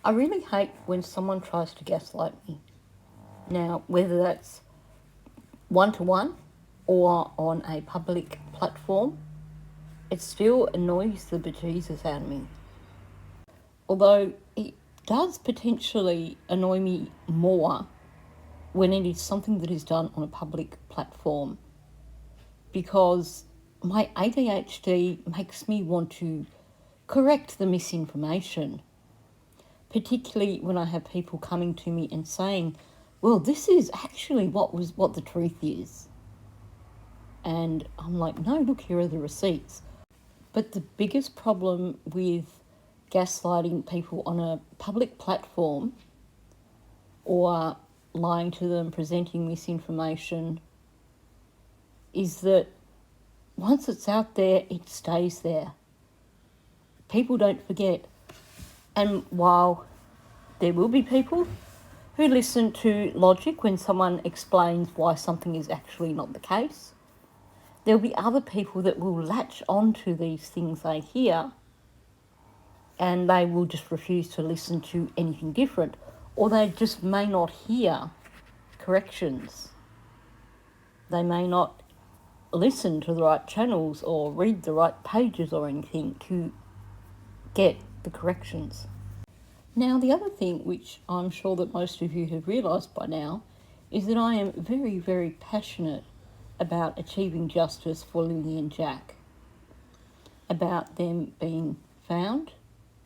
I really hate when someone tries to gaslight me. Now, whether that's one-to-one or on a public platform, it still annoys the bejesus out of me. Although it does potentially annoy me more when it is something that is done on a public platform, because my ADHD makes me want to correct the misinformation, particularly when I have people coming to me and saying, well, this is actually what the truth is. And I'm like, no, look, here are the receipts. But the biggest problem with gaslighting people on a public platform or lying to them, presenting misinformation, is that once it's out there, it stays there. People don't forget. And while there will be people who listen to logic when someone explains why something is actually not the case, there'll be other people that will latch onto these things they hear, and they will just refuse to listen to anything different, or they just may not hear corrections. They may not listen to the right channels or read the right pages or anything to get the corrections. Now, the other thing, which I'm sure that most of you have realised by now, is that I am very, very passionate about achieving justice for Lily and Jack, about them being found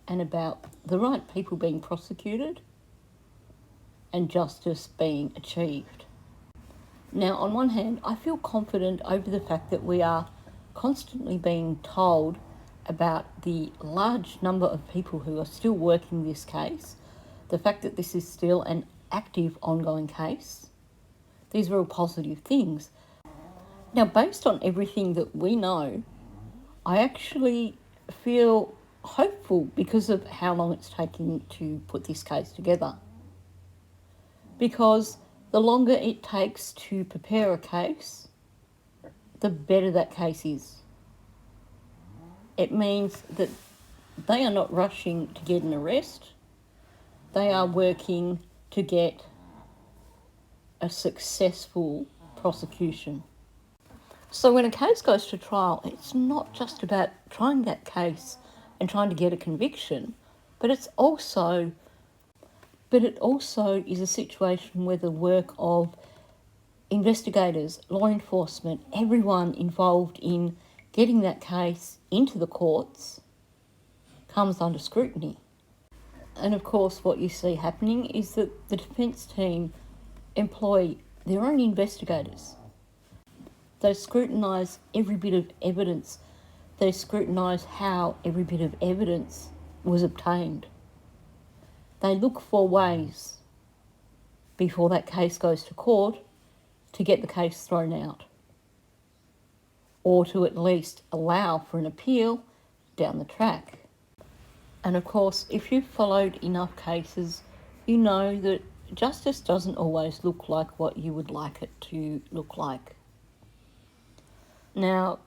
and about the right people being prosecuted and justice being achieved. Now, on one hand, I feel confident over the fact that we are constantly being told about the large number of people who are still working this case, the fact that this is still an active, ongoing case. These are all positive things. Now, based on everything that we know, I actually feel hopeful because of how long it's taking to put this case together. Because the longer it takes to prepare a case, the better that case is. It means that they are not rushing to get an arrest. They are working to get a successful prosecution. So when a case goes to trial, it's not just about trying that case and trying to get a conviction, but it also is a situation where the work of investigators, law enforcement, everyone involved in getting that case into the courts comes under scrutiny. And of course, what you see happening is that the defence team employ their own investigators. They scrutinise every bit of evidence. They scrutinise how every bit of evidence was obtained. They look for ways, before that case goes to court, to get the case thrown out, or to at least allow for an appeal down the track. And of course, if you've followed enough cases, you know that justice doesn't always look like what you would like it to look like. Now,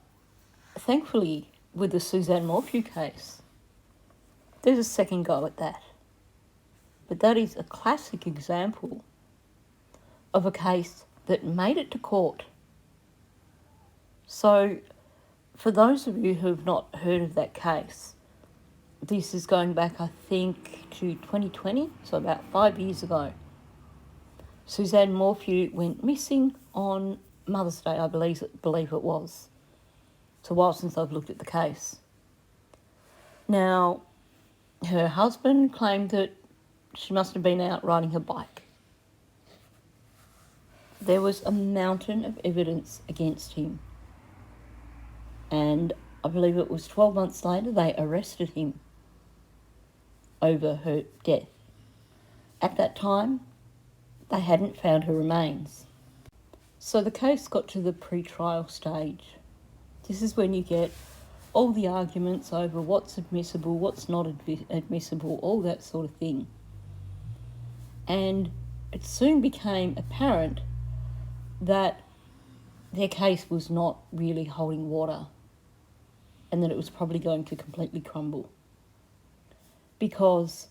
thankfully, with the Suzanne Morphew case, there's a second go at that. But that is a classic example of a case that made it to court. So, for those of you who have not heard of that case, this is going back, I think, to 2020, so about 5 years ago. Suzanne Morphew went missing on Mother's Day, I believe it was. It's a while since I've looked at the case. Now, her husband claimed that she must have been out riding her bike. There was a mountain of evidence against him. And I believe it was 12 months later they arrested him over her death. At that time, they hadn't found her remains. So the case got to the pre-trial stage. This is when you get all the arguments over what's admissible, what's not admissible, all that sort of thing. And it soon became apparent that their case was not really holding water and that it was probably going to completely crumble. Because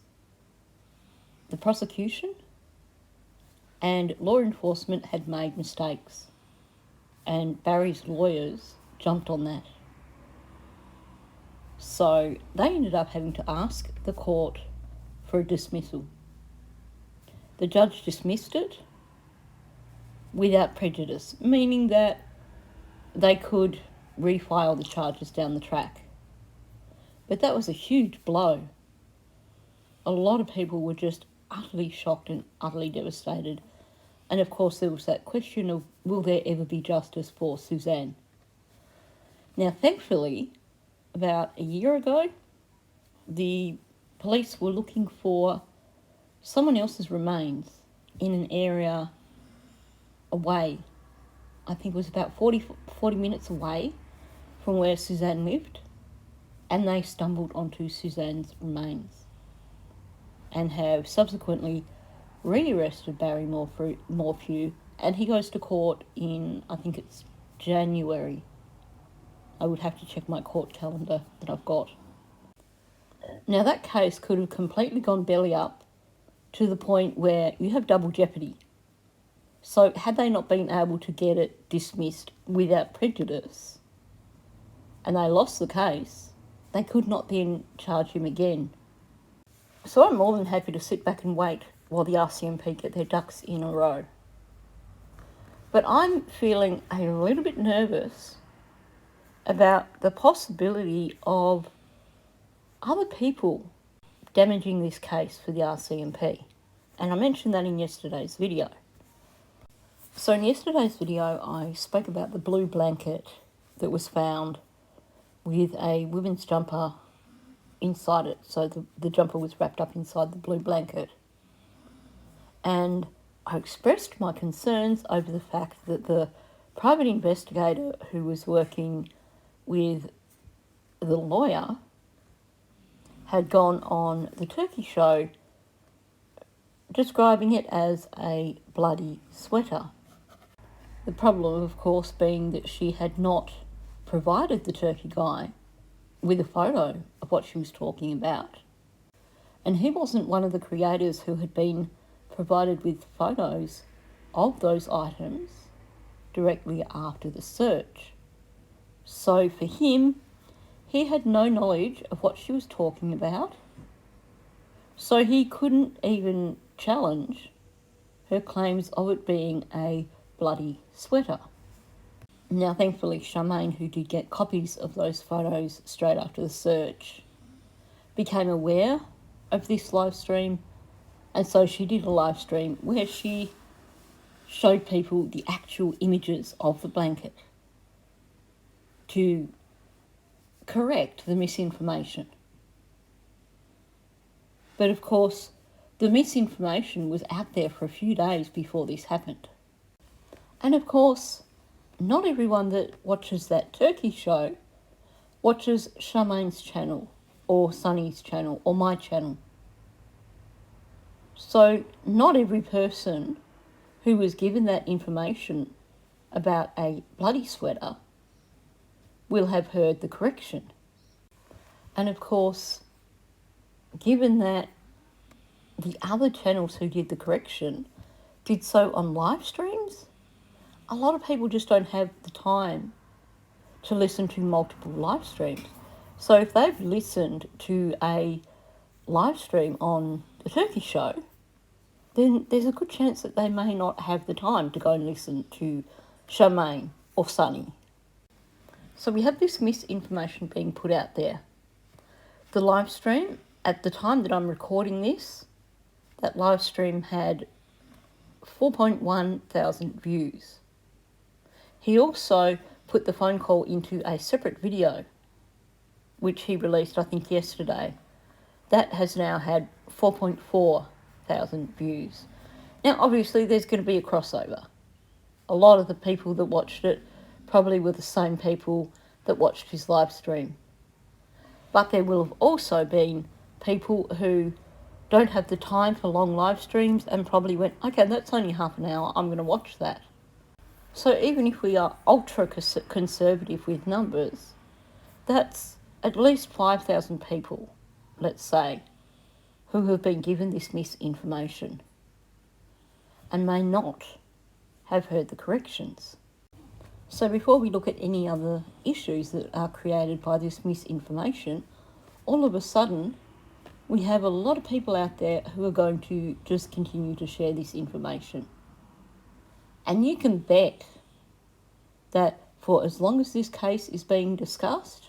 the prosecution and law enforcement had made mistakes, and Barry's lawyers jumped on that. So they ended up having to ask the court for a dismissal. The judge dismissed it without prejudice, meaning that they could refile the charges down the track. But that was a huge blow. A lot of people were just utterly shocked and utterly devastated. And of course there was that question of, will there ever be justice for Suzanne? Now thankfully, about a year ago, the police were looking for someone else's remains in an area away. I think it was about 40 minutes away from where Suzanne lived, and they stumbled onto Suzanne's remains and have subsequently rearrested Barry Morphew, and he goes to court in, I think it's January. I would have to check my court calendar that I've got. Now that case could have completely gone belly up to the point where you have double jeopardy. So had they not been able to get it dismissed without prejudice and they lost the case, they could not then charge him again. So I'm more than happy to sit back and wait while the RCMP get their ducks in a row. But I'm feeling a little bit nervous about the possibility of other people damaging this case for the RCMP. And I mentioned that in yesterday's video. So in yesterday's video, I spoke about the blue blanket that was found with a women's jumper inside it. So the jumper was wrapped up inside the blue blanket. And I expressed my concerns over the fact that the private investigator who was working with the lawyer had gone on the Turkey show describing it as a bloody sweater. The problem, of course, being that she had not provided the Turkey guy with a photo of what she was talking about. And he wasn't one of the creators who had been provided with photos of those items directly after the search. So for him, he had no knowledge of what she was talking about, so he couldn't even challenge her claims of it being a bloody sweater. Now, thankfully, Charmaine, who did get copies of those photos straight after the search, became aware of this live stream, and so she did a live stream where she showed people the actual images of the blanket to correct the misinformation. But of course, the misinformation was out there for a few days before this happened. And of course, not everyone that watches that Turkey show watches Charmaine's channel or Sunny's channel or my channel. So not every person who was given that information about a bloody sweater will have heard the correction. And of course, given that the other channels who did the correction did so on live streams, a lot of people just don't have the time to listen to multiple live streams. So if they've listened to a live stream on the Turkey show, then there's a good chance that they may not have the time to go and listen to Charmaine or Sunny. So we have this misinformation being put out there. The live stream, at the time that I'm recording this, that live stream had 4.1 thousand views. He also put the phone call into a separate video, which he released, I think, yesterday. That has now had 4.4 thousand views. Now, obviously, there's going to be a crossover. A lot of the people that watched it probably were the same people that watched his live stream. But there will have also been people who don't have the time for long live streams and probably went, okay, that's only half an hour, I'm going to watch that. So even if we are ultra conservative with numbers, that's at least 5,000 people, let's say, who have been given this misinformation and may not have heard the corrections. So before we look at any other issues that are created by this misinformation, all of a sudden we have a lot of people out there who are going to just continue to share this information. And you can bet that for as long as this case is being discussed,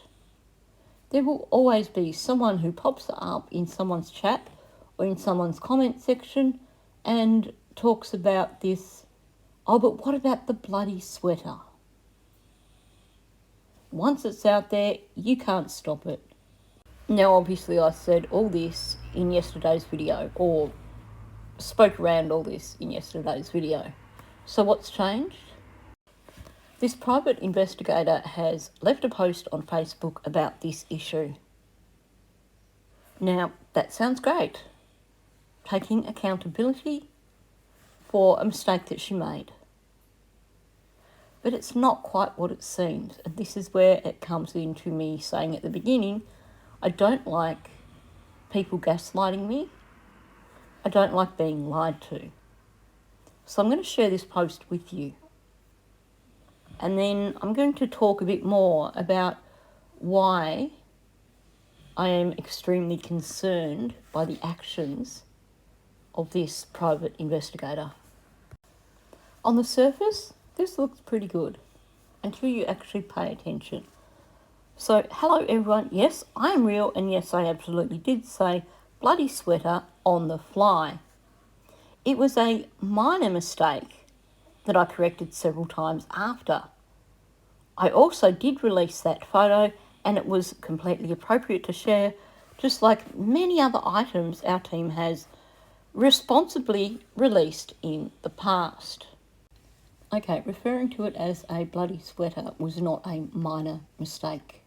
there will always be someone who pops up in someone's chat or in someone's comment section and talks about this. Oh, but what about the bloody sweater? Once it's out there, you can't stop it. Now, obviously, I said all this in yesterday's video, or spoke around all this in yesterday's video. So what's changed? This private investigator has left a post on Facebook about this issue. Now, that sounds great. Taking accountability for a mistake that she made. But it's not quite what it seems. And this is where it comes into me saying at the beginning, I don't like people gaslighting me. I don't like being lied to. So I'm going to share this post with you. And then I'm going to talk a bit more about why I am extremely concerned by the actions of this private investigator. On the surface, this looks pretty good until you actually pay attention. So, hello everyone. Yes, I am real, and yes, I absolutely did say bloody sweater on the fly. It was a minor mistake that I corrected several times after. I also did release that photo, and it was completely appropriate to share, just like many other items our team has responsibly released in the past. Okay, referring to it as a bloody sweater was not a minor mistake.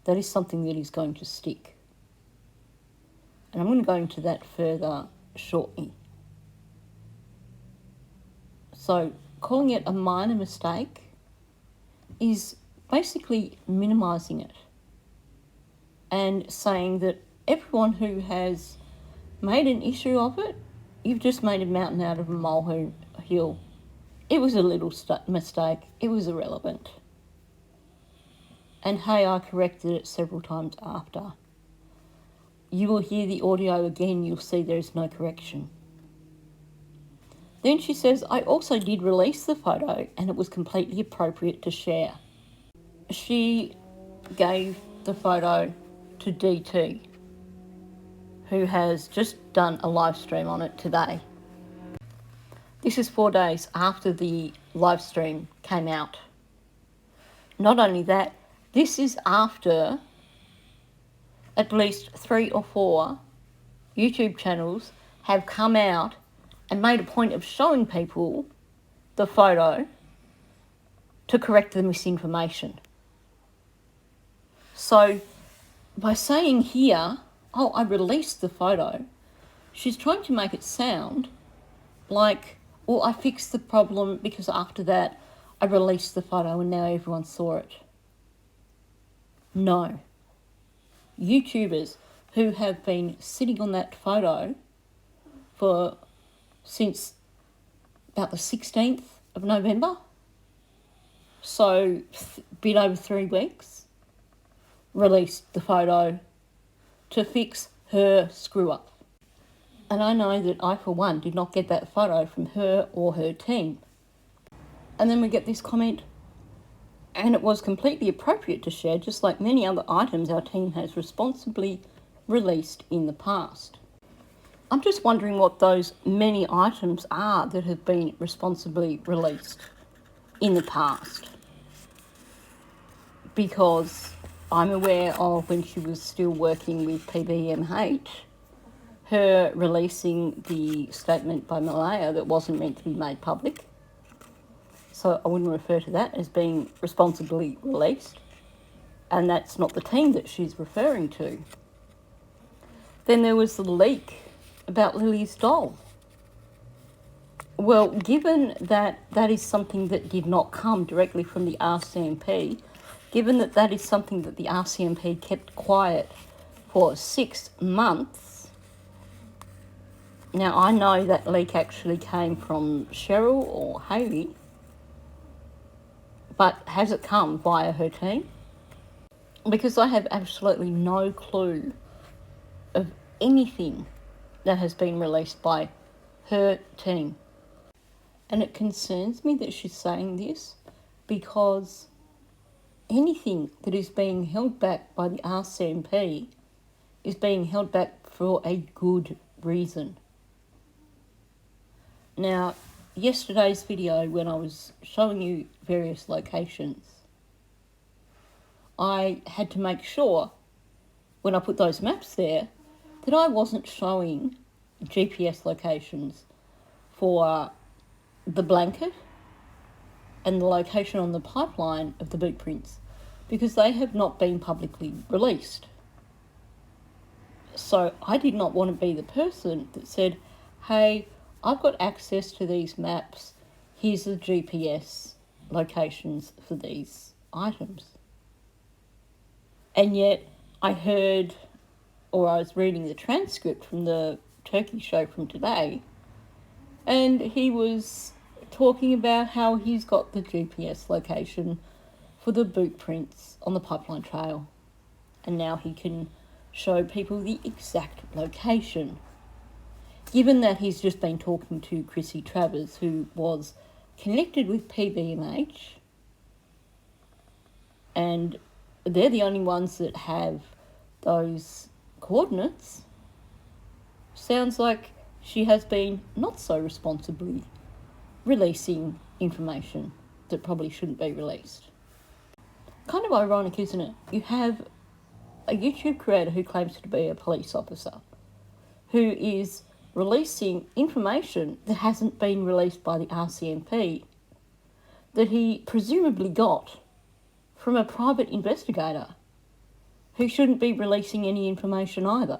That is something that is going to stick. And I'm going to go into that further shortly. So, calling it a minor mistake is basically minimising it and saying that everyone who has made an issue of it, you've just made a mountain out of a molehill. It was a little mistake. It was irrelevant. And hey, I corrected it several times after. You will hear the audio again, you'll see there is no correction. Then she says, I also did release the photo and it was completely appropriate to share. She gave the photo to DT, who has just done a live stream on it today. This is 4 days after the live stream came out. Not only that, this is after at least 3 or 4 YouTube channels have come out and made a point of showing people the photo to correct the misinformation. So by saying here, oh, I released the photo, she's trying to make it sound like, well, I fixed the problem because after that I released the photo and now everyone saw it. No. YouTubers who have been sitting on that photo since about the 16th of November, so a bit over 3 weeks, released the photo to fix her screw-up. And I know that I, for one, did not get that photo from her or her team. And then we get this comment, and it was completely appropriate to share, just like many other items our team has responsibly released in the past. I'm just wondering what those many items are that have been responsibly released in the past. Because I'm aware of when she was still working with PBMH, her releasing the statement by Malaya that wasn't meant to be made public. So I wouldn't refer to that as being responsibly released. And that's not the team that she's referring to. Then there was the leak about Lily's doll. Well, given that that is something that did not come directly from the RCMP, given that that is something that the RCMP kept quiet for 6 months. Now, I know that leak actually came from Cheryl or Hayley, but has it come via her team? Because I have absolutely no clue of anything that has been released by her team. And it concerns me that she's saying this, because anything that is being held back by the RCMP is being held back for a good reason. Now, yesterday's video, when I was showing you various locations, I had to make sure, when I put those maps there, that I wasn't showing GPS locations for the blanket and the location on the pipeline of the boot prints, because they have not been publicly released. So I did not want to be the person that said, hey, I've got access to these maps, here's the GPS locations for these items. And yet I heard, or I was reading the transcript from the turkey show from today, and he was talking about how he's got the GPS location for the boot prints on the pipeline trail, and now he can show people the exact location. Given that he's just been talking to Chrissy Travers, who was connected with PBMH, and they're the only ones that have those coordinates, sounds like she has been not so responsibly releasing information that probably shouldn't be released. Kind of ironic, isn't it? You have a YouTube creator who claims to be a police officer, who is releasing information that hasn't been released by the RCMP, that he presumably got from a private investigator who shouldn't be releasing any information either.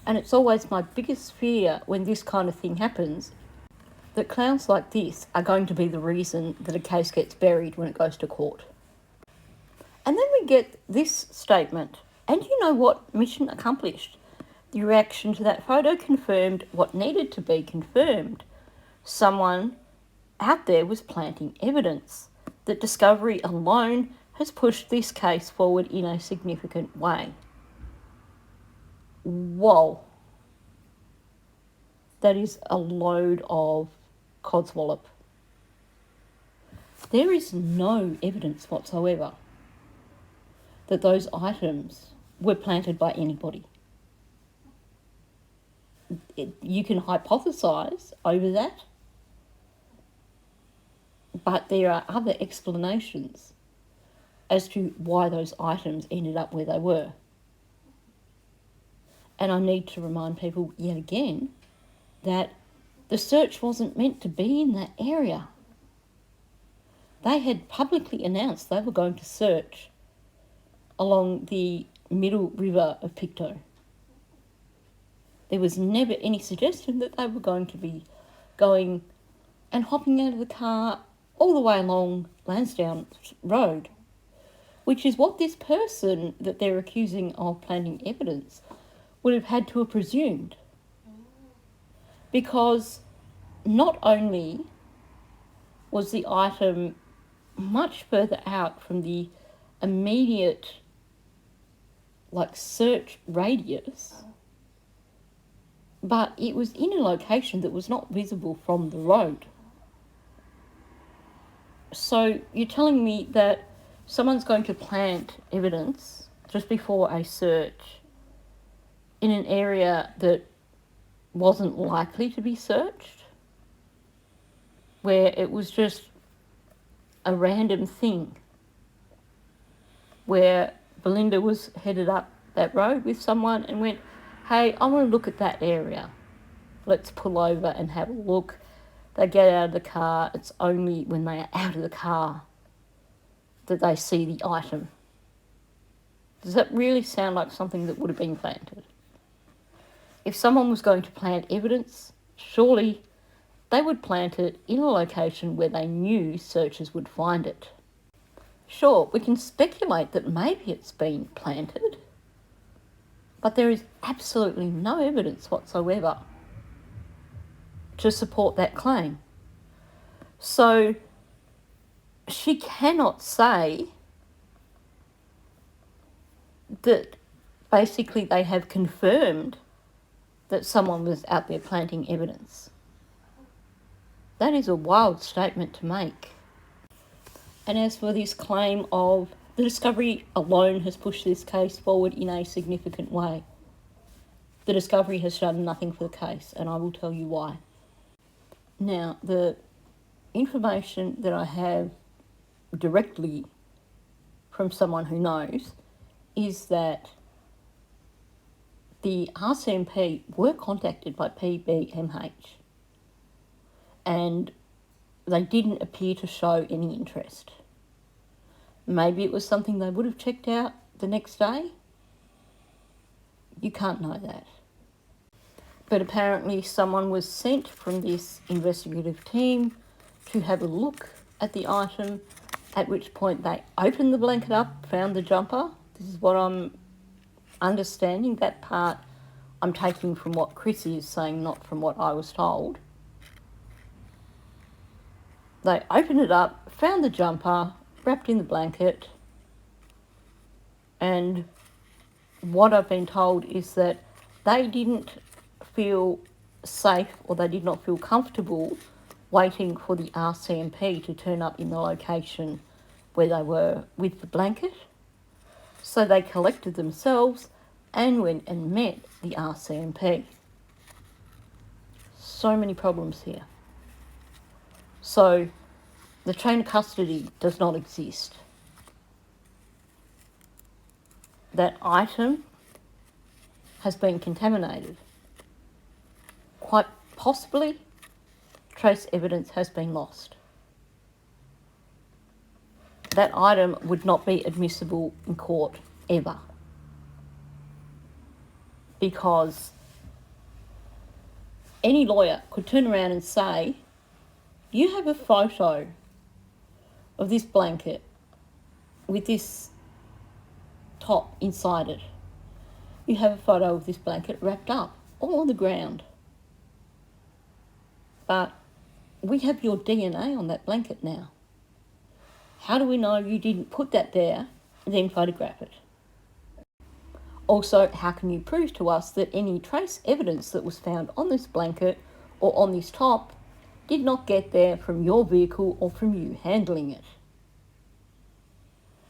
And it's always my biggest fear when this kind of thing happens, that clowns like this are going to be the reason that a case gets buried when it goes to court. And then we get this statement, and you know what? Mission accomplished. The reaction to that photo confirmed what needed to be confirmed. Someone out there was planting evidence. That discovery alone has pushed this case forward in a significant way. Whoa. That is a load of codswallop. There is no evidence whatsoever that those items were planted by anybody. You can hypothesise over that, but there are other explanations as to why those items ended up where they were. And I need to remind people yet again that the search wasn't meant to be in that area. They had publicly announced they were going to search along the middle river of Pictou. There was never any suggestion that they were going to be going and hopping out of the car all the way along Lansdowne Road, which is what this person that they're accusing of planting evidence would have had to have presumed. Because not only was the item much further out from the immediate search radius, but it was in a location that was not visible from the road. So you're telling me that someone's going to plant evidence just before a search in an area that wasn't likely to be searched, where it was just a random thing, where Belinda was headed up that road with someone and went, hey, I want to look at that area. Let's pull over and have a look. They get out of the car. It's only when they are out of the car that they see the item. Does that really sound like something that would have been planted? If someone was going to plant evidence, surely they would plant it in a location where they knew searchers would find it. Sure, we can speculate that maybe it's been planted, But there is absolutely no evidence whatsoever to support that claim. So she cannot say that basically they have confirmed that someone was out there planting evidence. That is a wild statement to make. And as for this claim of the discovery alone has pushed this case forward in a significant way, the discovery has done nothing for the case, and I will tell you why. Now, the information that I have directly from someone who knows is that the RCMP were contacted by PBMH and they didn't appear to show any interest. Maybe it was something they would have checked out the next day. You can't know that. But apparently someone was sent from this investigative team to have a look at the item, at which point they opened the blanket up, found the jumper. This is what I'm understanding. That part I'm taking from what Chrissy is saying, not from what I was told. They opened it up, found the jumper, wrapped in the blanket, and what I've been told is that they didn't feel safe, or they did not feel comfortable waiting for the RCMP to turn up in the location where they were with the blanket. So they collected themselves and went and met the RCMP. So many problems here. So the chain of custody does not exist. That item has been contaminated. Quite possibly, trace evidence has been lost. That item would not be admissible in court ever, because any lawyer could turn around and say, you have a photo of this blanket with this top inside it. You have a photo of this blanket wrapped up, all on the ground. But we have your DNA on that blanket now. How do we know you didn't put that there and then photograph it? Also, how can you prove to us that any trace evidence that was found on this blanket or on this top did not get there from your vehicle or from you handling it?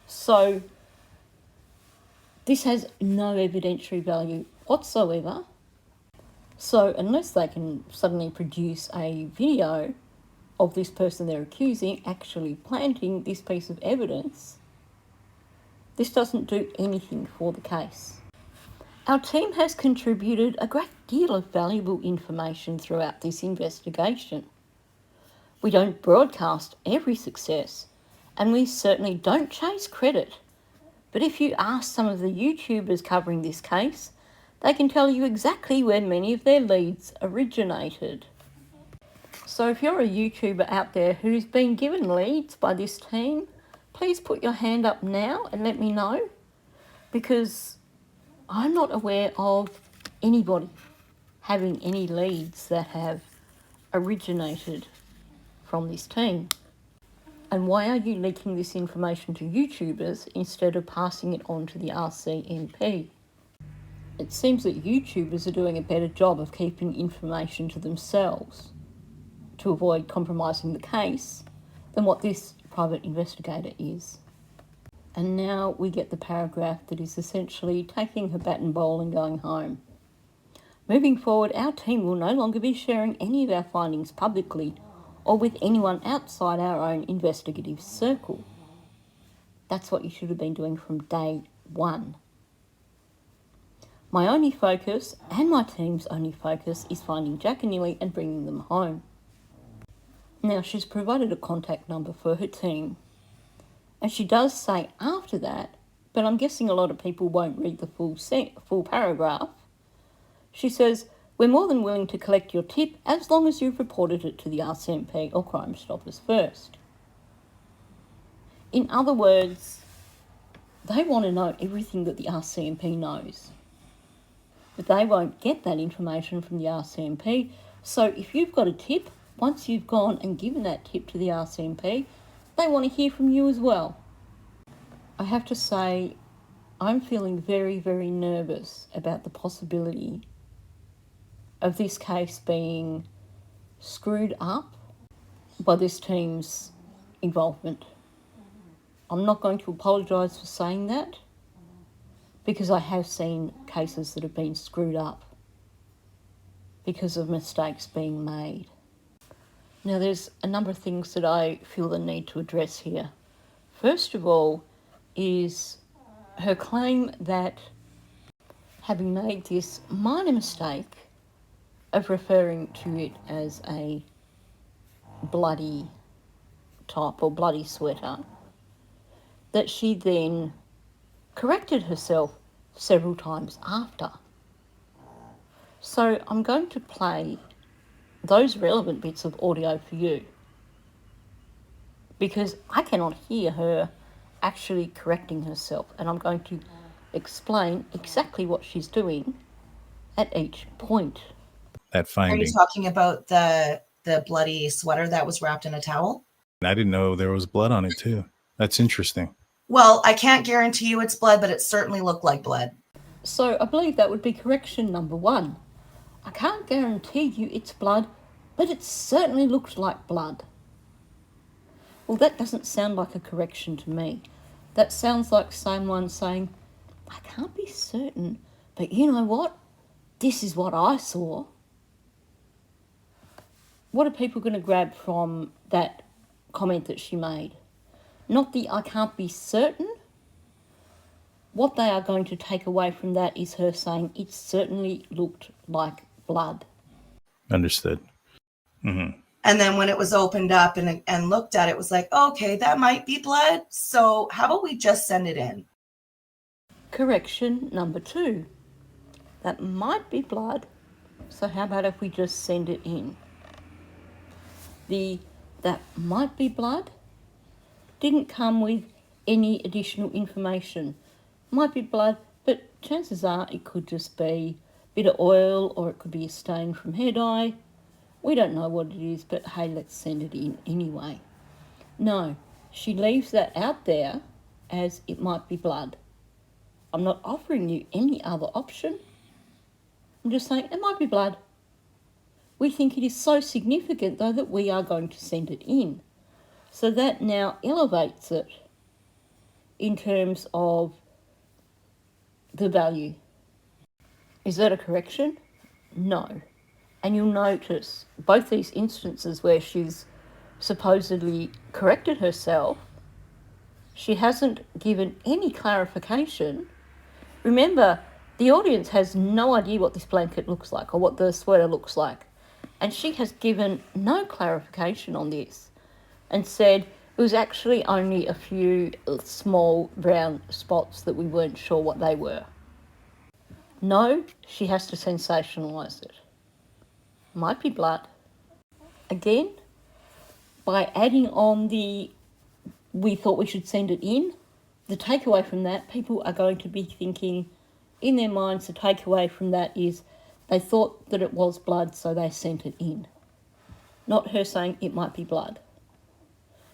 So this has no evidentiary value whatsoever. So unless they can suddenly produce a video of this person they're accusing actually planting this piece of evidence, this doesn't do anything for the case. Our team has contributed a great deal of valuable information throughout this investigation. We don't broadcast every success, and we certainly don't chase credit. But if you ask some of the YouTubers covering this case, they can tell you exactly where many of their leads originated. So if you're a YouTuber out there who's been given leads by this team, please put your hand up now and let me know, because I'm not aware of anybody having any leads that have originated from this team. And why are you leaking this information to YouTubers instead of passing it on to the RCMP? It seems that YouTubers are doing a better job of keeping information to themselves to avoid compromising the case than what this private investigator is. And now we get the paragraph that is essentially taking her bat and bowl and going home. Moving forward, our team will no longer be sharing any of our findings publicly or with anyone outside our own investigative circle. That's what you should have been doing from day one. My only focus, and my team's only focus, is finding Jack and Lily and bringing them home. Now, she's provided a contact number for her team, and she does say after that, but I'm guessing a lot of people won't read the full paragraph. She says, we're more than willing to collect your tip as long as you've reported it to the RCMP or Crime Stoppers first. In other words, they want to know everything that the RCMP knows. but they won't get that information from the RCMP. So if you've got a tip, once you've gone and given that tip to the RCMP, they want to hear from you as well. I have to say, I'm feeling very, very nervous about the possibility of this case being screwed up by this team's involvement. I'm not going to apologise for saying that, because I have seen cases that have been screwed up because of mistakes being made. Now, there's a number of things that I feel the need to address here. First of all is her claim that having made this minor mistake of referring to it as a bloody top or bloody sweater, that she then corrected herself several times after. So I'm going to play those relevant bits of audio for you, because I cannot hear her actually correcting herself, and I'm going to explain exactly what she's doing at each point. That finding. Are you talking about the bloody sweater that was wrapped in a towel? I didn't know there was blood on it too. That's interesting. Well, I can't guarantee you it's blood, but it certainly looked like blood. So I believe that would be correction number 1. I can't guarantee you it's blood, but it certainly looked like blood. Well, that doesn't sound like a correction to me. That sounds like someone saying, I can't be certain, but you know what? This is what I saw. What are people going to grab from that comment that she made? Not the I can't be certain. What they are going to take away from that is her saying it certainly looked like blood. Understood. Mm-hmm. And then when it was opened up and looked at, it was like, okay, that might be blood. So how about we just send it in? Correction number 2. That might be blood. So how about if we just send it in? That might be blood didn't come with any additional information. Might be blood, but chances are it could just be a bit of oil, or it could be a stain from hair dye. We don't know what it is, but hey, let's send it in anyway. No, she leaves that out there as it might be blood. I'm not offering you any other option. I'm just saying it might be blood. We think it is so significant, though, that we are going to send it in. So that now elevates it in terms of the value. Is that a correction? No. And you'll notice both these instances where she's supposedly corrected herself, she hasn't given any clarification. Remember, the audience has no idea what this blanket looks like or what the sweater looks like. And she has given no clarification on this and said it was actually only a few small brown spots that we weren't sure what they were. No, she has to sensationalise it. Might be blood. Again, by adding on we thought we should send it in, the takeaway from that, people are going to be thinking in their minds, the takeaway from that is they thought that it was blood, so they sent it in. Not her saying it might be blood,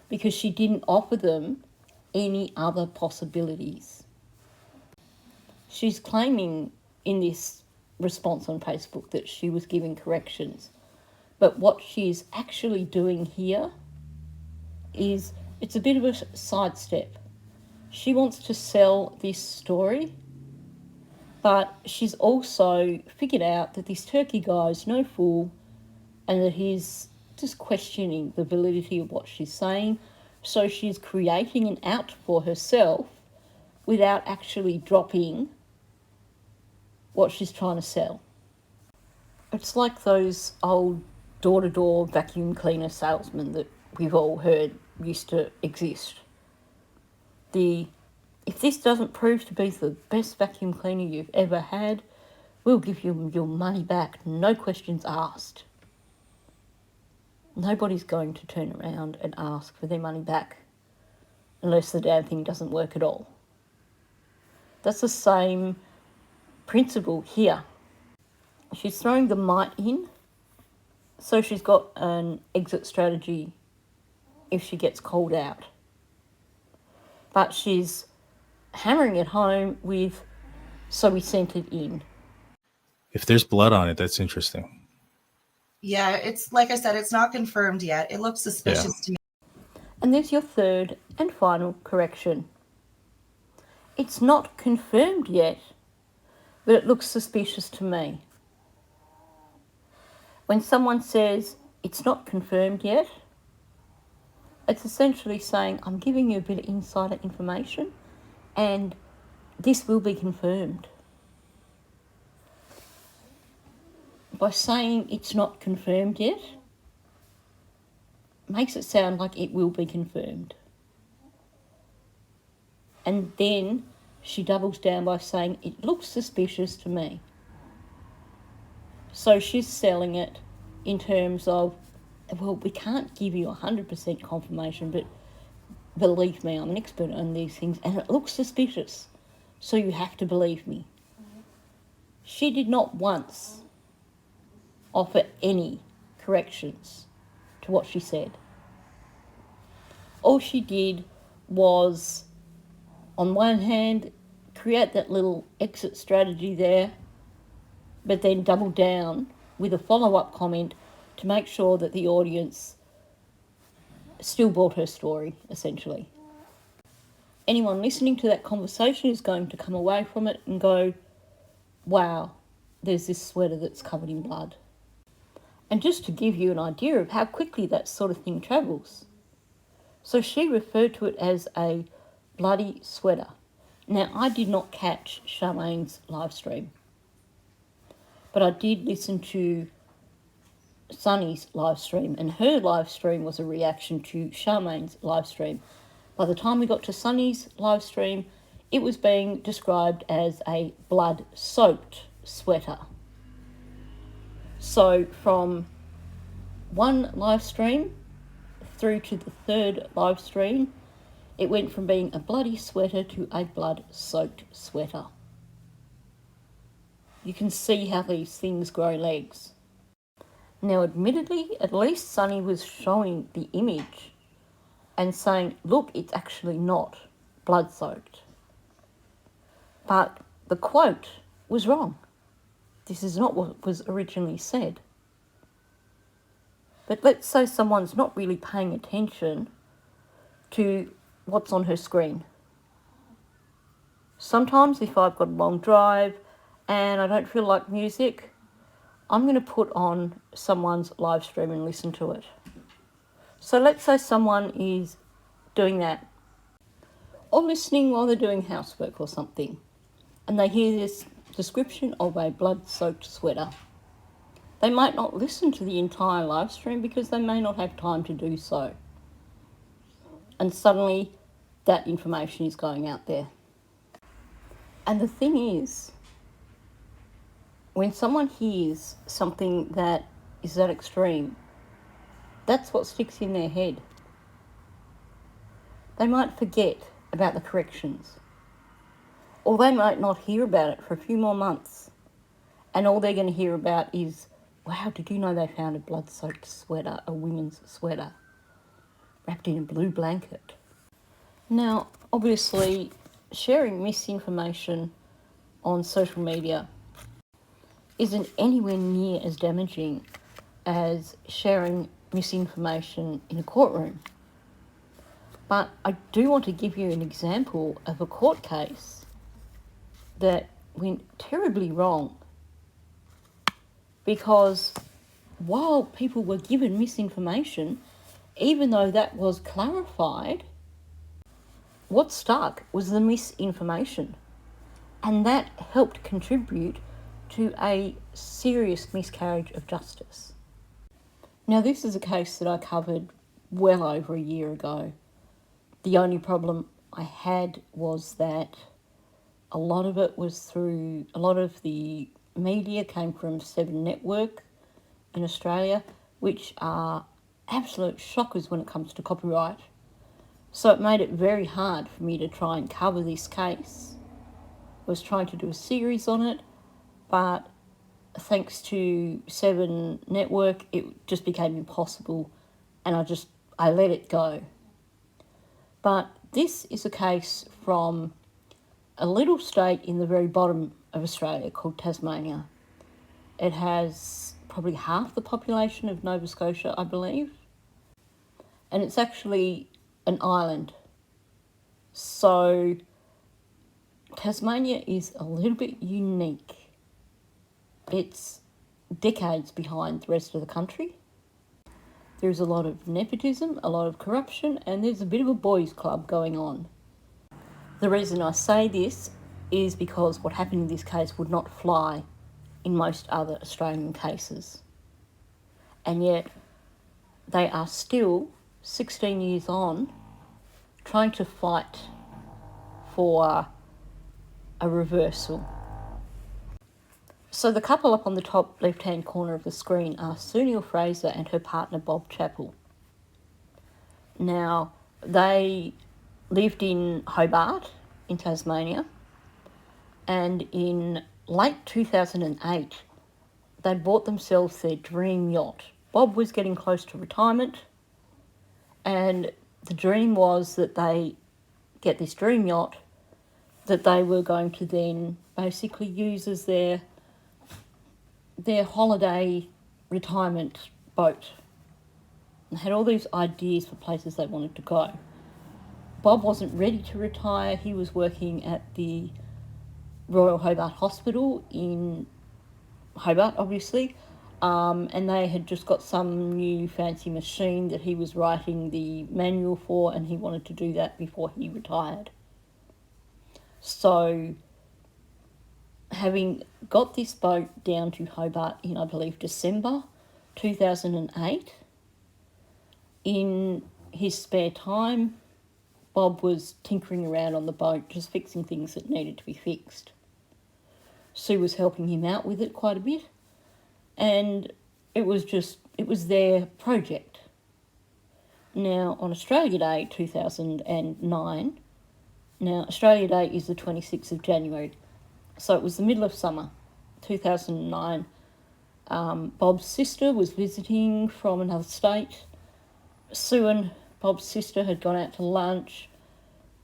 because she didn't offer them any other possibilities. She's claiming in this response on Facebook that she was giving corrections, but what she's actually doing here is it's a bit of a sidestep. She wants to sell this story, but she's also figured out that this Turkey guy is no fool and that he's just questioning the validity of what she's saying. So she's creating an out for herself without actually dropping what she's trying to sell. It's like those old door-to-door vacuum cleaner salesmen that we've all heard used to exist. If this doesn't prove to be the best vacuum cleaner you've ever had, we'll give you your money back, no questions asked. Nobody's going to turn around and ask for their money back unless the damn thing doesn't work at all. That's the same principle here. she's throwing the might in, so she's got an exit strategy if she gets called out. But she's hammering it home with, so we sent it in. If there's blood on it, that's interesting. Yeah, it's like I said, it's not confirmed yet. It looks suspicious to me. And there's your third and final correction. It's not confirmed yet, but it looks suspicious to me. When someone says it's not confirmed yet, it's essentially saying, I'm giving you a bit of insider information and this will be confirmed. By saying it's not confirmed yet, makes it sound like it will be confirmed. And then she doubles down by saying, it looks suspicious to me. So she's selling it in terms of, well, we can't give you 100% confirmation, but believe me, I'm an expert on these things, and it looks suspicious, so you have to believe me. She did not once offer any corrections to what she said. All she did was, on one hand, create that little exit strategy there, but then double down with a follow-up comment to make sure that the audience still bought her story, essentially. Anyone listening to that conversation is going to come away from it and go, wow, there's this sweater that's covered in blood. And just to give you an idea of how quickly that sort of thing travels. So she referred to it as a bloody sweater. Now, I did not catch Charmaine's live stream, but I did listen to Sunny's live stream, and her live stream was a reaction to Charmaine's live stream. By the time we got to Sunny's live stream, it was being described as a blood-soaked sweater. So from one live stream through to the third live stream, it went from being a bloody sweater to a blood-soaked sweater. You can see how these things grow legs. Now, admittedly, at least Sunny was showing the image and saying, look, it's actually not blood-soaked. But the quote was wrong. This is not what was originally said. But let's say someone's not really paying attention to what's on her screen. Sometimes if I've got a long drive and I don't feel like music, I'm going to put on someone's live stream and listen to it. So let's say someone is doing that, or listening while they're doing housework or something, and they hear this description of a blood-soaked sweater. They might not listen to the entire live stream because they may not have time to do so. And suddenly that information is going out there. And the thing is, when someone hears something that is that extreme, that's what sticks in their head. They might forget about the corrections, or they might not hear about it for a few more months, and all they're going to hear about is, wow, did you know they found a blood-soaked sweater, a women's sweater, wrapped in a blue blanket? Now, obviously, sharing misinformation on social media isn't anywhere near as damaging as sharing misinformation in a courtroom. But I do want to give you an example of a court case that went terribly wrong, because while people were given misinformation, even though that was clarified, what stuck was the misinformation. And that helped contribute to a serious miscarriage of justice. Now, this is a case that I covered well over a year ago. The only problem I had was that a lot of the media came from 7 Network in Australia, which are absolute shockers when it comes to copyright. So it made it very hard for me to try and cover this case. I was trying to do a series on it, but thanks to Seven Network, it just became impossible, and I let it go. But this is a case from a little state in the very bottom of Australia called Tasmania. It has probably half the population of Nova Scotia, I believe. And it's actually an island. So Tasmania is a little bit unique. It's decades behind the rest of the country. There's a lot of nepotism, a lot of corruption, and there's a bit of a boys' club going on. The reason I say this is because what happened in this case would not fly in most other Australian cases. And yet they are still, 16 years on, trying to fight for a reversal. So the couple up on the top left-hand corner of the screen are Sunil Fraser and her partner Bob Chappell. Now, they lived in Hobart in Tasmania, and in late 2008 they bought themselves their dream yacht. Bob was getting close to retirement, and the dream was that they get this dream yacht that they were going to then basically use as their holiday retirement boat. They had all these ideas for places they wanted to go. Bob wasn't ready to retire. He was working at the Royal Hobart Hospital in Hobart, obviously, and they had just got some new fancy machine that he was writing the manual for, and he wanted to do that before he retired. So, having got this boat down to Hobart in, I believe, December 2008, in his spare time, Bob was tinkering around on the boat, just fixing things that needed to be fixed. Sue was helping him out with it quite a bit, and it was their project. Now, on Australia Day 2009, now Australia Day is the 26th of January, so it was the middle of summer, 2009. Bob's sister was visiting from another state. Sue and Bob's sister had gone out to lunch.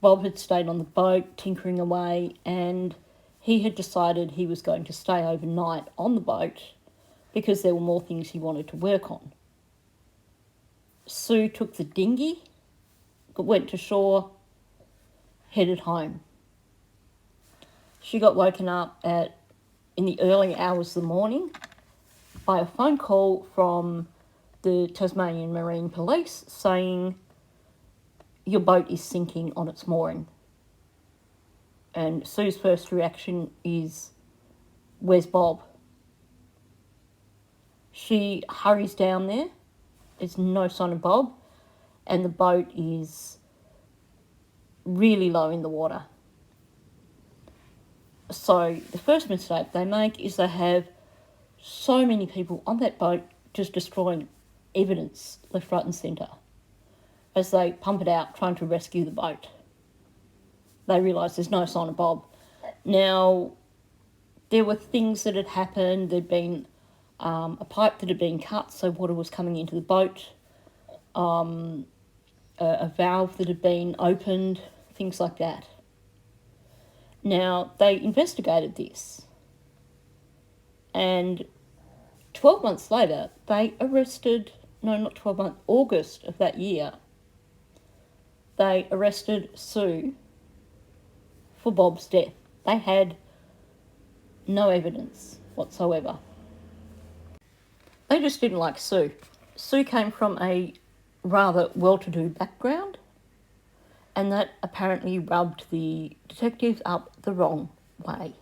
Bob had stayed on the boat, tinkering away, and he had decided he was going to stay overnight on the boat because there were more things he wanted to work on. Sue took the dinghy, went to shore, headed home. She got woken up in the early hours of the morning by a phone call from the Tasmanian Marine Police saying, "Your boat is sinking on its mooring." And Sue's first reaction is, "Where's Bob?" She hurries down there. There's no sign of Bob, and the boat is really low in the water. So the first mistake they make is they have so many people on that boat just destroying evidence left, right and centre as they pump it out trying to rescue the boat. They realise there's no sign of Bob. Now, there were things that had happened. There'd been a pipe that had been cut, so water was coming into the boat, a valve that had been opened, things like that. Now, they investigated this, and 12 months later, they arrested, no, not 12 months, August of that year, they arrested Sue for Bob's death. They had no evidence whatsoever. They just didn't like Sue. Sue came from a rather well-to-do background, and that apparently rubbed the detectives up the wrong way.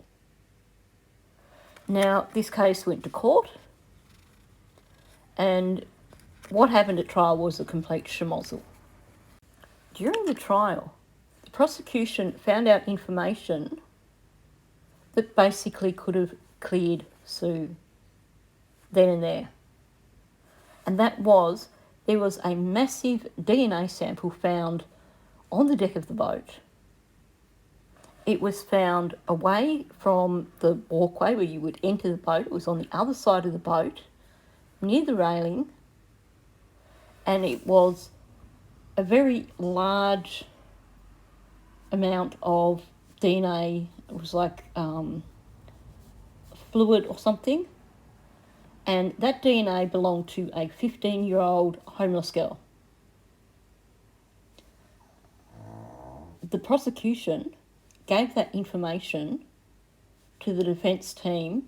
Now, this case went to court, and what happened at trial was a complete schmozzle. During the trial, the prosecution found out information that basically could have cleared Sue then and there. And that was, there was a massive DNA sample found on the deck of the boat, It was found away from the walkway where you would enter the boat. It was on the other side of the boat, near the railing, and it was a very large amount of DNA. It was like fluid or something, and that DNA belonged to a 15-year-old homeless girl. The prosecution gave that information to the defence team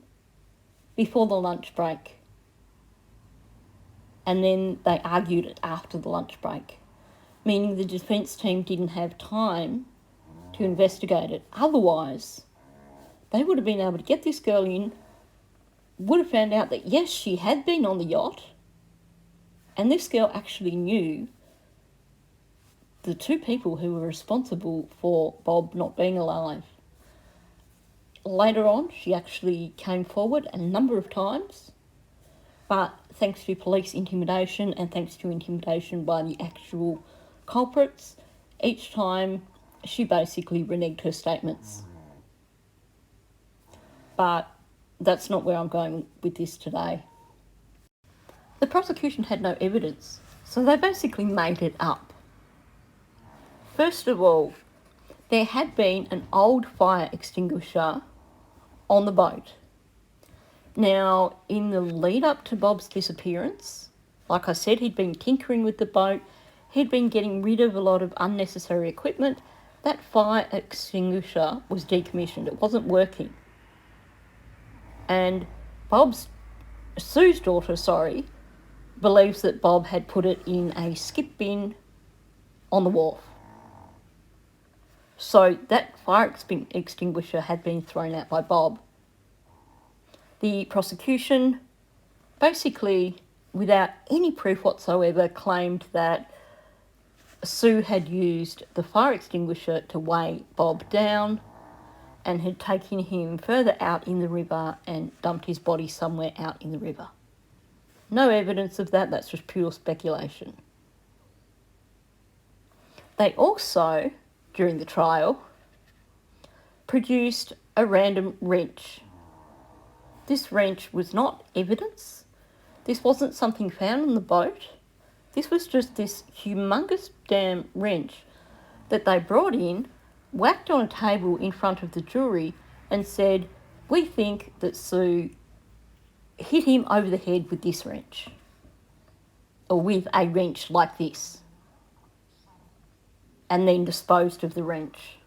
before the lunch break, and then they argued it after the lunch break, meaning the defence team didn't have time to investigate it. Otherwise, they would have been able to get this girl in, would have found out that yes, she had been on the yacht, and this girl actually knew the two people who were responsible for Bob not being alive. Later on, she actually came forward a number of times, but thanks to police intimidation and thanks to intimidation by the actual culprits, each time she basically reneged her statements. But that's not where I'm going with this today. The prosecution had no evidence, so they basically made it up. First of all, there had been an old fire extinguisher on the boat. Now, in the lead up to Bob's disappearance, like I said, he'd been tinkering with the boat, he'd been getting rid of a lot of unnecessary equipment. That fire extinguisher was decommissioned, it wasn't working. And Sue's daughter, believes that Bob had put it in a skip bin on the wharf. So that fire extinguisher had been thrown out by Bob. The prosecution, basically without any proof whatsoever, claimed that Sue had used the fire extinguisher to weigh Bob down and had taken him further out in the river and dumped his body somewhere out in the river. No evidence of that, that's just pure speculation. They also, during the trial, produced a random wrench. This wrench was not evidence. This wasn't something found on the boat. This was just this humongous damn wrench that they brought in, whacked on a table in front of the jury and said, "We think that Sue hit him over the head with this wrench, or with a wrench like this," and then disposed of the wrench.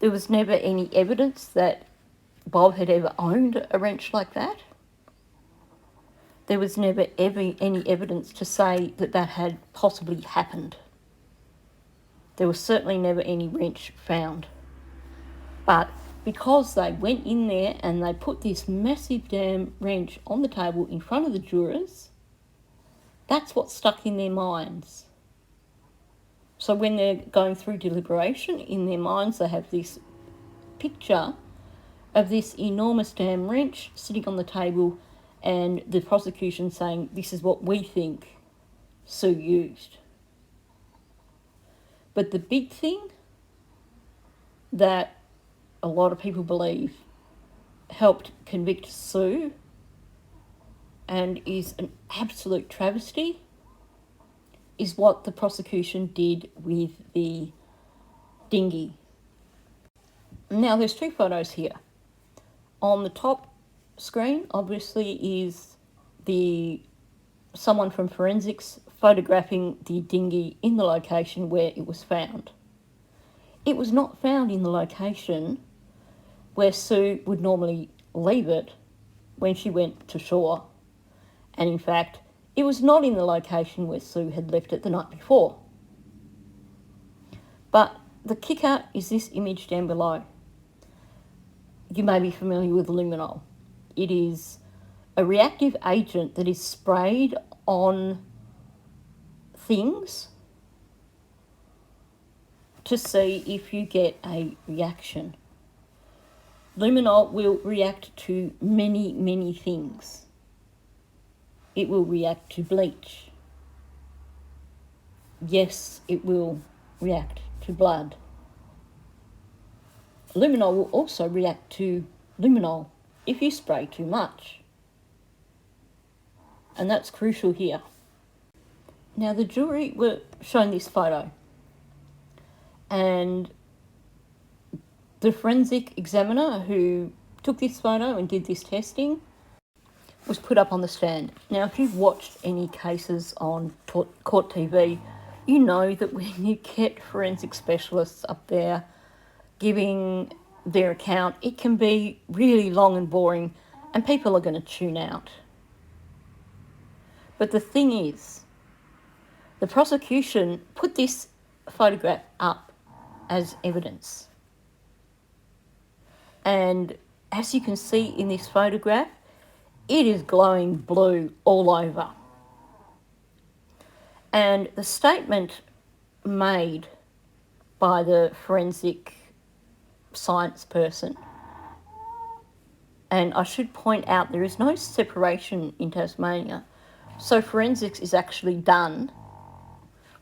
There was never any evidence that Bob had ever owned a wrench like that. There was never ever any evidence to say that that had possibly happened. There was certainly never any wrench found. But because they went in there and they put this massive damn wrench on the table in front of the jurors, that's what stuck in their minds. So when they're going through deliberation, in their minds they have this picture of this enormous damn wrench sitting on the table and the prosecution saying, "This is what we think Sue used." But the big thing that a lot of people believe helped convict Sue and is an absolute travesty is what the prosecution did with the dinghy. Now there's two photos here. On the top screen obviously is someone from forensics photographing the dinghy in the location where it was found. It was not found in the location where Sue would normally leave it when she went to shore. And in fact, it was not in the location where Sue had left it the night before. But the kicker is this image down below. You may be familiar with luminol. It is a reactive agent that is sprayed on things to see if you get a reaction. Luminol will react to many, many things. It will react to bleach. Yes, it will react to blood. luminol will also react to luminol if you spray too much. And that's crucial here. Now, the jury were shown this photo, and the forensic examiner who took this photo and did this testing was put up on the stand. Now, if you've watched any cases on court TV, you know that when you get forensic specialists up there giving their account, it can be really long and boring, and people are going to tune out. But the thing is, the prosecution put this photograph up as evidence. And as you can see in this photograph, it is glowing blue all over. And the statement made by the forensic science person, and I should point out there is no separation in Tasmania, so forensics is actually done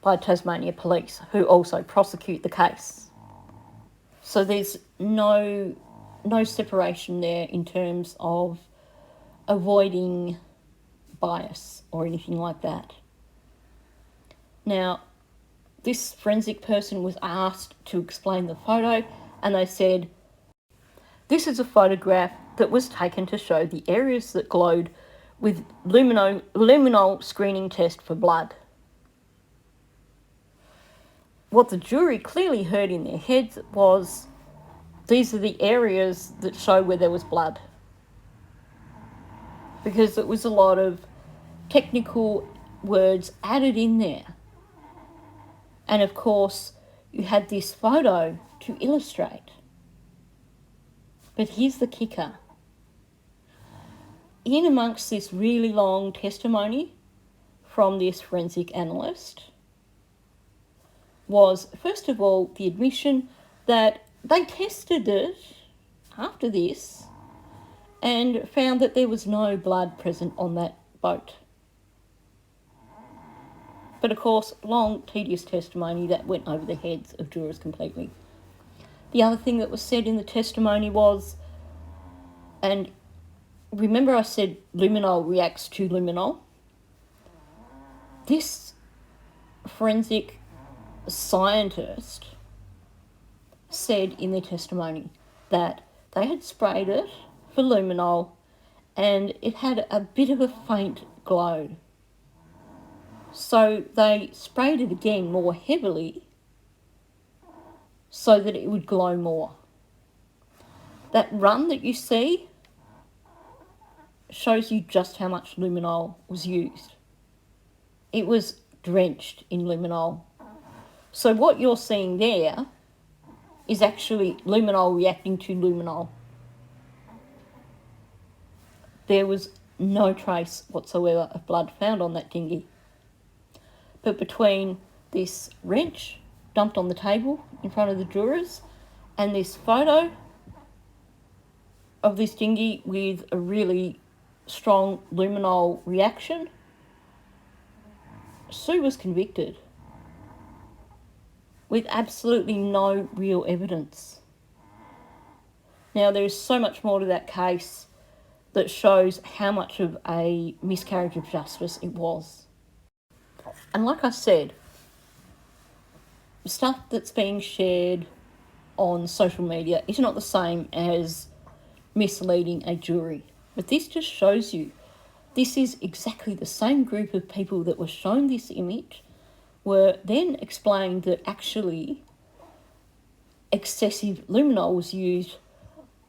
by Tasmania Police, who also prosecute the case. So there's no separation there in terms of avoiding bias or anything like that. Now, this forensic person was asked to explain the photo, and they said, "This is a photograph that was taken to show the areas that glowed with luminol screening test for blood." What the jury clearly heard in their heads was, these are the areas that show where there was blood. Because it was a lot of technical words added in there. And of course, you had this photo to illustrate. But here's the kicker. In amongst this really long testimony from this forensic analyst was, first of all, the admission that they tested it after this and found that there was no blood present on that boat. But of course, long, tedious testimony that went over the heads of jurors completely. The other thing that was said in the testimony was, and remember I said luminol reacts to luminol? This forensic scientist said in their testimony that they had sprayed it for luminol and it had a bit of a faint glow. So they sprayed it again more heavily so that it would glow more. That run that you see shows you just how much luminol was used. It was drenched in luminol. So what you're seeing there is actually luminol reacting to luminol. There was no trace whatsoever of blood found on that dinghy. But between this wrench dumped on the table in front of the jurors and this photo of this dinghy with a really strong luminol reaction, Sue was convicted with absolutely no real evidence. Now, there is so much more to that case that shows how much of a miscarriage of justice it was. And like I said, stuff that's being shared on social media is not the same as misleading a jury. But this just shows you this is exactly the same group of people that were shown this image were then explained that actually excessive luminol was used.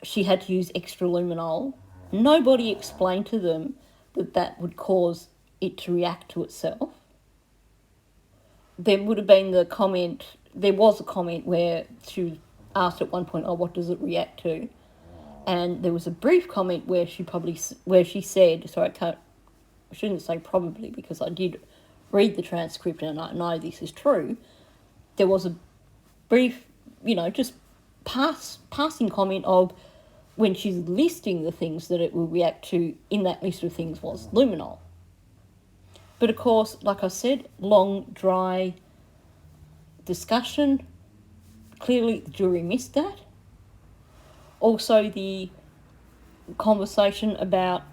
She had to use extra luminol. Nobody explained to them that that would cause it to react to itself. There would have been the comment, there was a comment where she asked at one point, "Oh, what does it react to?" And there was a brief comment where she said, sorry, I shouldn't say probably because I did read the transcript and I know this is true. There was a brief, just passing comment of when she's listing the things that it will react to in that list of things was luminol. But of course, like I said, long, dry discussion. Clearly the jury missed that. Also, the conversation about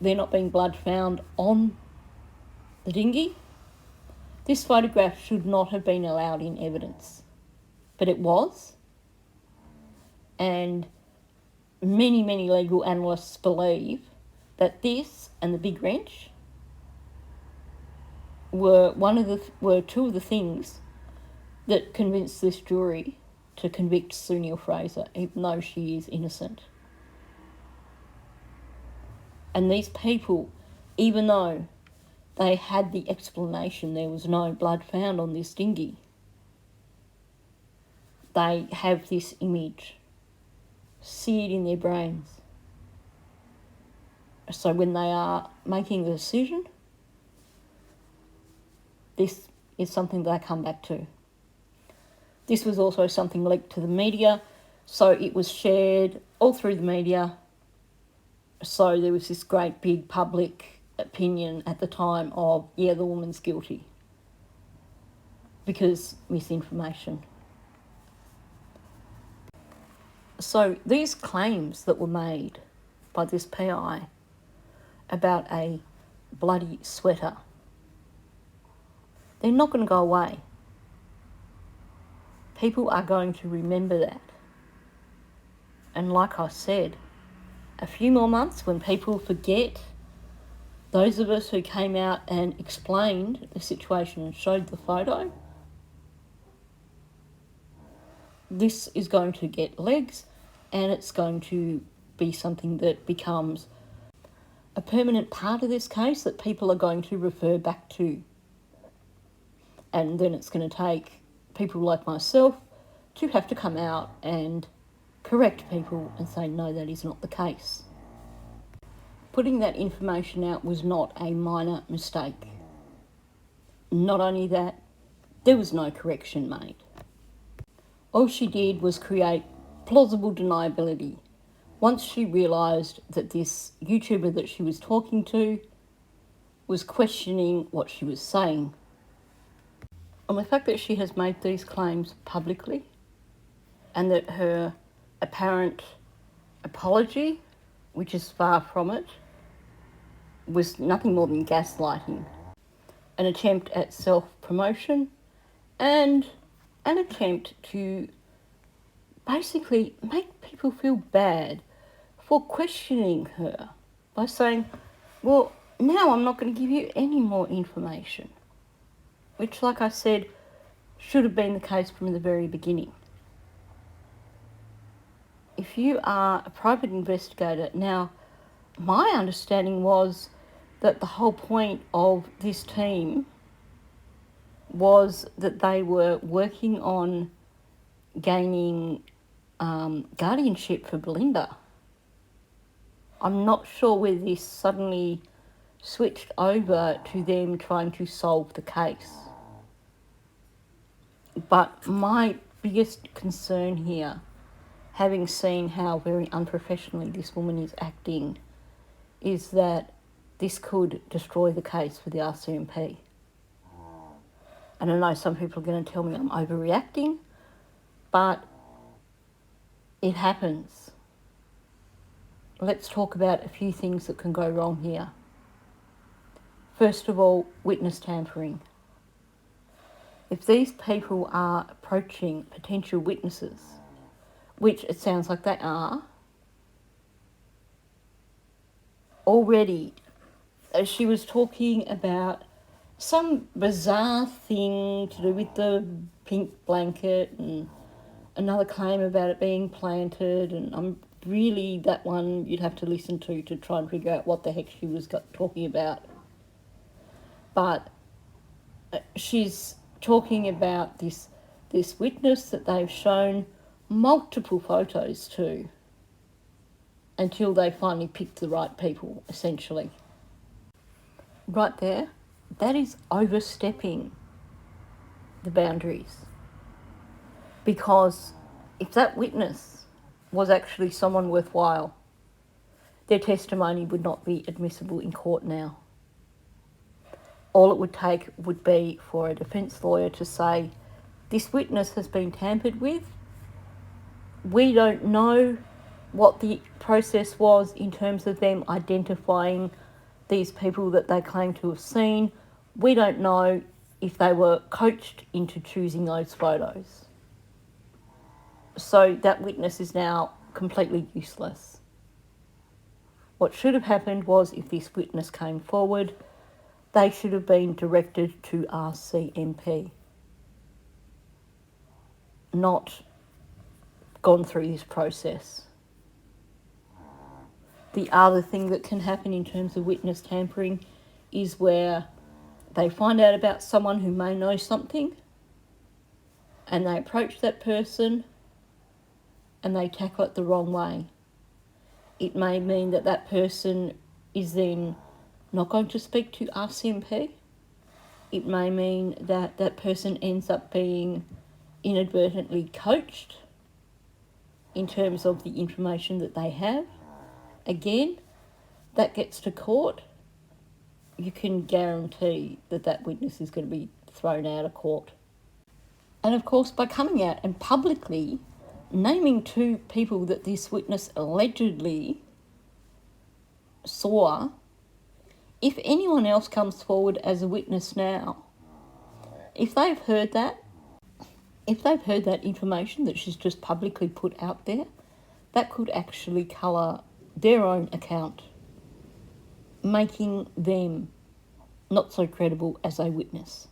there not being blood found on the dinghy. This photograph should not have been allowed in evidence, but it was. And many legal analysts believe that this and the big wrench were two of the things that convinced this jury to convict Sue Neal-Fraser, even though she is innocent. And these people, even though they had the explanation there was no blood found on this dinghy, they have this image seared in their brains. So when they are making the decision, this is something they come back to. This was also something leaked to the media, so it was shared all through the media. So there was this great big public opinion at the time of, yeah, the woman's guilty. Because misinformation. So these claims that were made by this PI about a bloody sweater, they're not going to go away. People are going to remember that. And like I said, a few more months when people forget, those of us who came out and explained the situation and showed the photo, this is going to get legs, and it's going to be something that becomes a permanent part of this case that people are going to refer back to. And then it's going to take people like myself to have to come out and correct people and say, no, that is not the case. Putting that information out was not a minor mistake. Not only that, there was no correction made. All she did was create plausible deniability. Once she realised that this YouTuber that she was talking to was questioning what she was saying. And the fact that she has made these claims publicly and that her apparent apology, which is far from it, was nothing more than gaslighting, an attempt at self-promotion and an attempt to basically make people feel bad for questioning her by saying, well, now I'm not going to give you any more information. Which, like I said, should have been the case from the very beginning. If you are a private investigator, now, my understanding was that the whole point of this team was that they were working on gaining guardianship for Belinda. I'm not sure whether this suddenly switched over to them trying to solve the case. But my biggest concern here, having seen how very unprofessionally this woman is acting, is that this could destroy the case for the RCMP. And I know some people are going to tell me I'm overreacting, but it happens. Let's talk about a few things that can go wrong here. First of all, witness tampering. If these people are approaching potential witnesses, which it sounds like they are, already she was talking about some bizarre thing to do with the pink blanket and another claim about it being planted, and I'm really, that one you'd have to listen to try and figure out what the heck she was talking about. But she's talking about this witness that they've shown multiple photos to until they finally picked the right people, essentially. Right there, that is overstepping the boundaries. Because if that witness was actually someone worthwhile, their testimony would not be admissible in court now. All it would take would be for a defence lawyer to say, this witness has been tampered with. We don't know what the process was in terms of them identifying these people that they claim to have seen. We don't know if they were coached into choosing those photos. So that witness is now completely useless. What should have happened was, if this witness came forward, they should have been directed to RCMP, not gone through this process. The other thing that can happen in terms of witness tampering is where they find out about someone who may know something and they approach that person and they tackle it the wrong way. It may mean that that person is then not going to speak to RCMP. It may mean that that person ends up being inadvertently coached in terms of the information that they have. Again, that gets to court, you can guarantee that that witness is going to be thrown out of court. And of course, by coming out and publicly naming two people that this witness allegedly saw, if anyone else comes forward as a witness now, if they've heard that information that she's just publicly put out there, that could actually colour their own account, making them not so credible as a witness.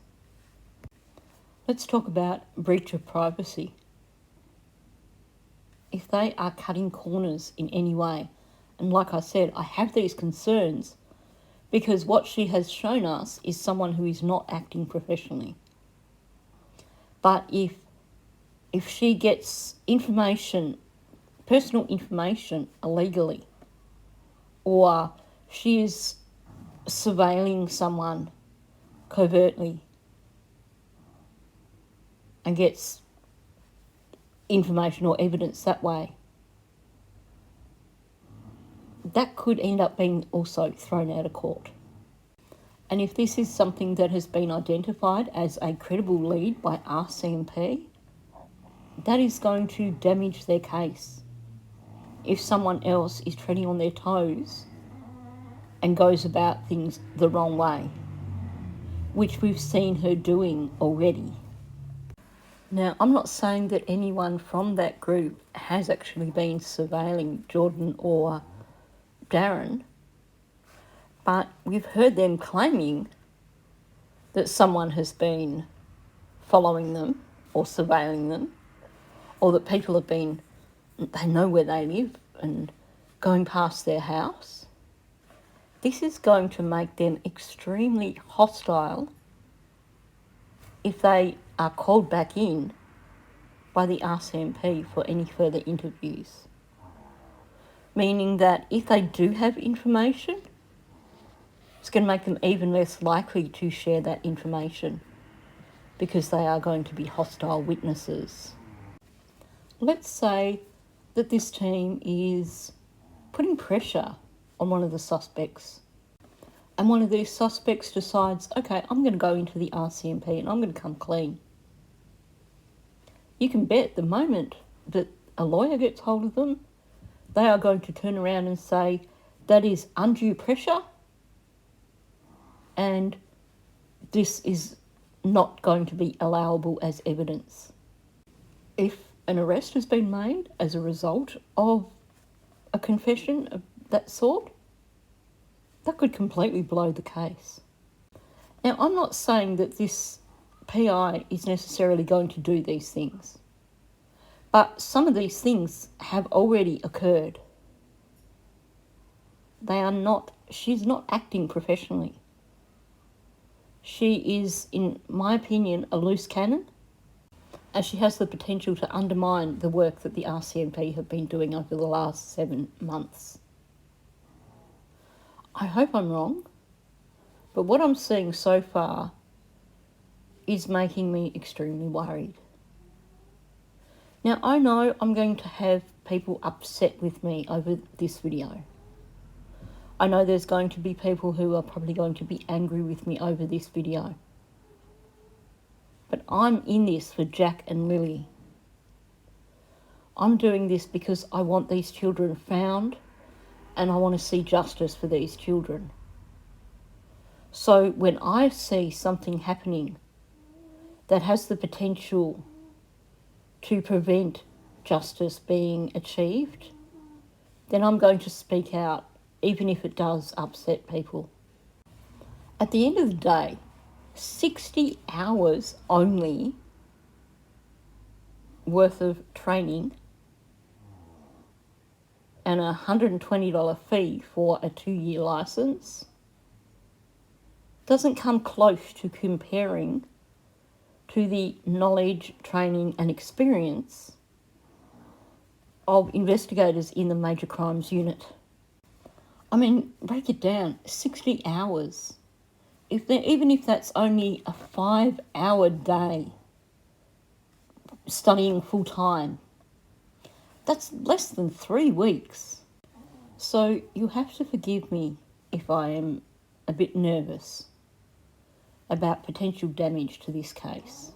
Let's talk about breach of privacy. If they are cutting corners in any way, and like I said, I have these concerns because what she has shown us is someone who is not acting professionally. But if she gets information, personal information illegally, or she is surveilling someone covertly and gets information or evidence that way, that could end up being also thrown out of court. And if this is something that has been identified as a credible lead by RCMP, that is going to damage their case. If someone else is treading on their toes and goes about things the wrong way, which we've seen her doing already. Now, I'm not saying that anyone from that group has actually been surveilling Jordan or Darren, but we've heard them claiming that someone has been following them or surveilling them, or that people have been, they know where they live and going past their house. This is going to make them extremely hostile if they are called back in by the RCMP for any further interviews. Meaning that if they do have information, it's going to make them even less likely to share that information because they are going to be hostile witnesses. Let's say that this team is putting pressure on one of the suspects, and one of these suspects decides, okay, I'm going to go into the RCMP and I'm going to come clean. You can bet the moment that a lawyer gets hold of them, they are going to turn around and say that is undue pressure and this is not going to be allowable as evidence. If an arrest has been made as a result of a confession of that sort, that could completely blow the case. Now, I'm not saying that this PI is necessarily going to do these things, but some of these things have already occurred. She's not acting professionally. She is, in my opinion, a loose cannon, and she has the potential to undermine the work that the RCMP have been doing over the last 7 months. I hope I'm wrong, but what I'm seeing so far is making me extremely worried. Now, I know I'm going to have people upset with me over this video. I know there's going to be people who are probably going to be angry with me over this video. But I'm in this for Jack and Lily. I'm doing this because I want these children found and I want to see justice for these children. So when I see something happening that has the potential to prevent justice being achieved, then I'm going to speak out, even if it does upset people. At the end of the day, 60 hours only worth of training and a $120 fee for a 2-year license doesn't come close to comparing to the knowledge, training and experience of investigators in the Major Crimes Unit. I mean, break it down, 60 hours. Even if that's only a 5-hour day studying full time, that's less than 3 weeks. So you have to forgive me if I am a bit nervous about potential damage to this case.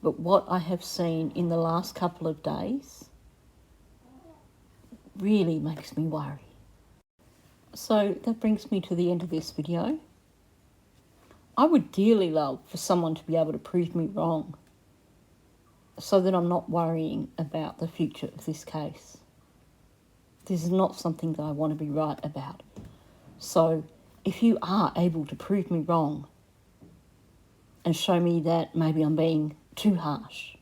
But what I have seen in the last couple of days really makes me worry. So that brings me to the end of this video. I would dearly love for someone to be able to prove me wrong so that I'm not worrying about the future of this case. This is not something that I want to be right about. So if you are able to prove me wrong and show me that maybe I'm being too harsh,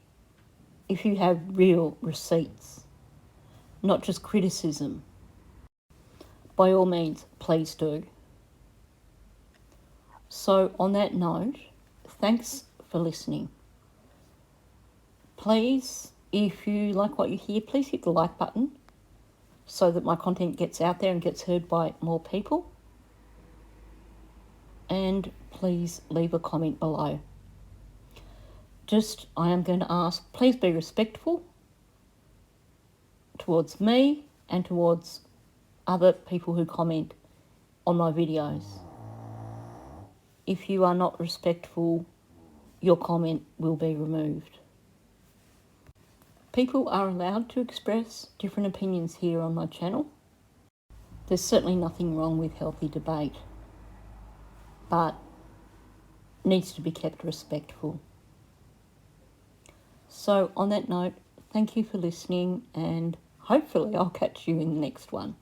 if you have real receipts, not just criticism, by all means, please do. So on that note, thanks for listening. Please, if you like what you hear, please hit the like button so that my content gets out there and gets heard by more people. And please leave a comment below. I am going to ask, please be respectful towards me and towards other people who comment on my videos. If you are not respectful, your comment will be removed. People are allowed to express different opinions here on my channel. There's certainly nothing wrong with healthy debate, but needs to be kept respectful. So on that note, thank you for listening, and hopefully I'll catch you in the next one.